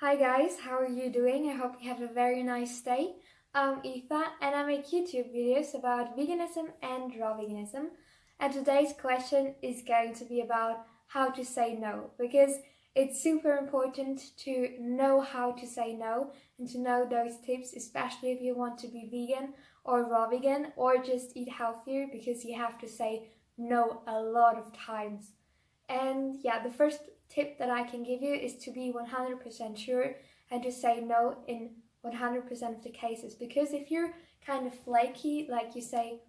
Hi guys, how are you doing? I hope you have a very nice day. I'm Eva and I make YouTube videos about veganism and raw veganism. And today's question is going to be about how to say no, because it's super important to know how to say no and to know those tips, especially if you want to be vegan or raw vegan or just eat healthier, because you have to say no a lot of times. And yeah, the first tip that I can give you is to be 100% sure and to say no in 100% of the cases. Because if you're kind of flaky, like you say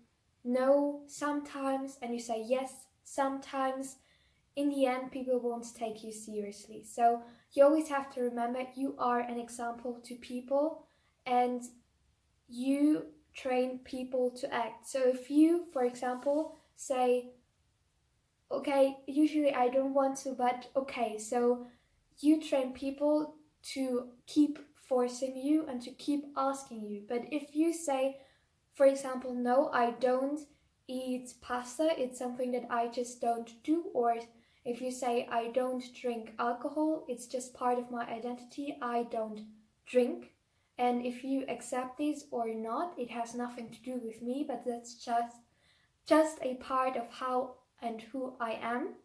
no sometimes and you say yes sometimes, in the end, people won't take you seriously. So you always have to remember you are an example to people and you train people to act. So if you, for example, say, okay, usually I don't want to, but okay, so you train people to keep forcing you and to keep asking you. But if you say, for example, no, I don't eat pasta, it's something that I just don't do, or if you say, I don't drink alcohol, it's just part of my identity, I don't drink. And if you accept this or not, it has nothing to do with me, but that's just a part of how and who I am.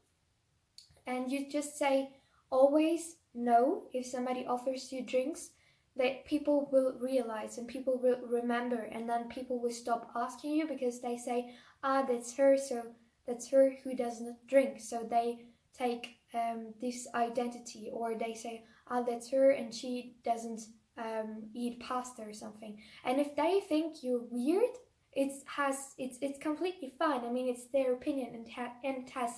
And you just say always no if somebody offers you drinks, that people will realize and people will remember, and then people will stop asking you because they say, that's her, so that's her who does not drink, so they take this identity, or they say, that's her and she doesn't eat pasta or something. And if they think you're weird, it's completely fine. I mean, it's their opinion, and it has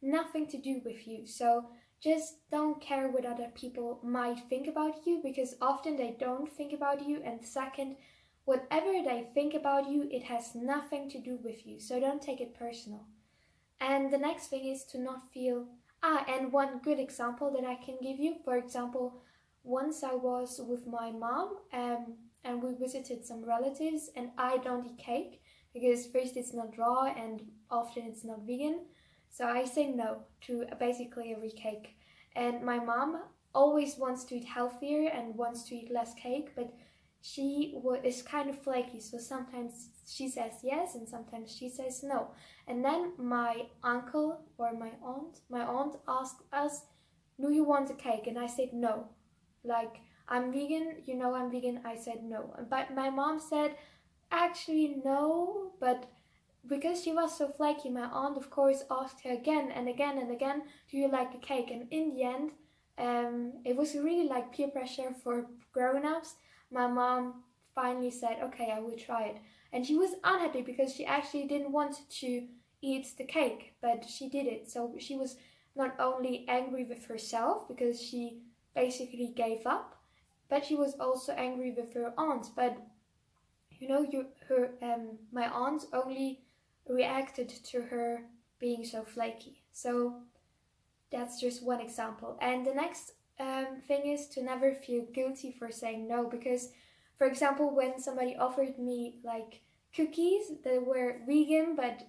nothing to do with you. So just don't care what other people might think about you, because often they don't think about you, and second, whatever they think about you, it has nothing to do with you. So don't take it personal. And the next thing is to not feel and one good example that I can give you, for example, once I was with my mom and we visited some relatives, and I don't eat cake because first it's not raw and often it's not vegan. So I say no to basically every cake. And my mom always wants to eat healthier and wants to eat less cake, but she is kind of flaky. So sometimes she says yes and sometimes she says no. And then my uncle or my aunt asked us, do you want a cake? And I said no. Like, I'm vegan, I'm vegan. I said no. But my mom said, actually no, but because she was so flaky, my aunt of course asked her again and again and again, do you like the cake? And in the end, it was really like peer pressure for grown-ups. My mom finally said, okay, I will try it. And she was unhappy because she actually didn't want to eat the cake, but she did it. So she was not only angry with herself because she basically gave up, but she was also angry with her aunt. But my aunt only reacted to her being so flaky. So that's just one example. And the next thing is to never feel guilty for saying no, because, for example, when somebody offered me like cookies that were vegan but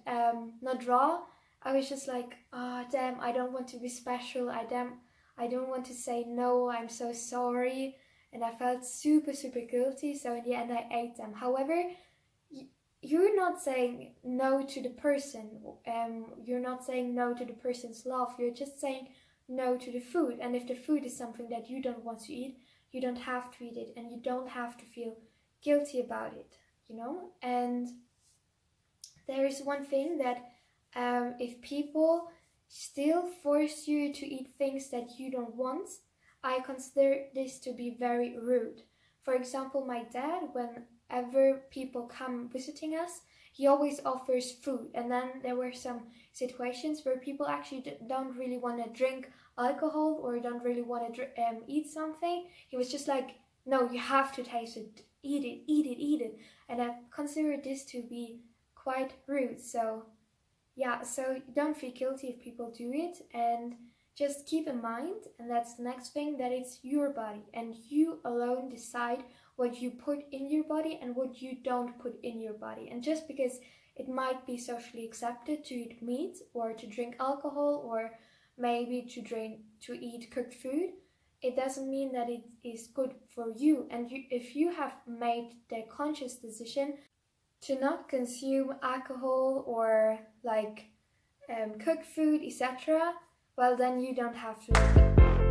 not raw, I was just like, oh damn, I don't want to be special. I don't want to say no. I'm so sorry. And I felt super, super guilty. So in the end, I ate them. However, you're not saying no to the person. You're not saying no to the person's love. You're just saying no to the food. And if the food is something that you don't want to eat, you don't have to eat it, and you don't have to feel guilty about it. And there is one thing that if people still force you to eat things that you don't want, I consider this to be very rude. For example, my dad, whenever people come visiting us, he always offers food. And then there were some situations where people actually don't really want to drink alcohol or don't really want to eat something. He was just like, no, you have to taste it, eat it, eat it, eat it. And I consider this to be quite rude. So yeah, so don't feel guilty if people do it, and just keep in mind, and that's the next thing, that it's your body and you alone decide what you put in your body and what you don't put in your body. And just because it might be socially accepted to eat meat or to drink alcohol or maybe to eat cooked food, it doesn't mean that it is good for you. And if you have made the conscious decision to not consume alcohol or like cooked food, etc., well, then you don't have to.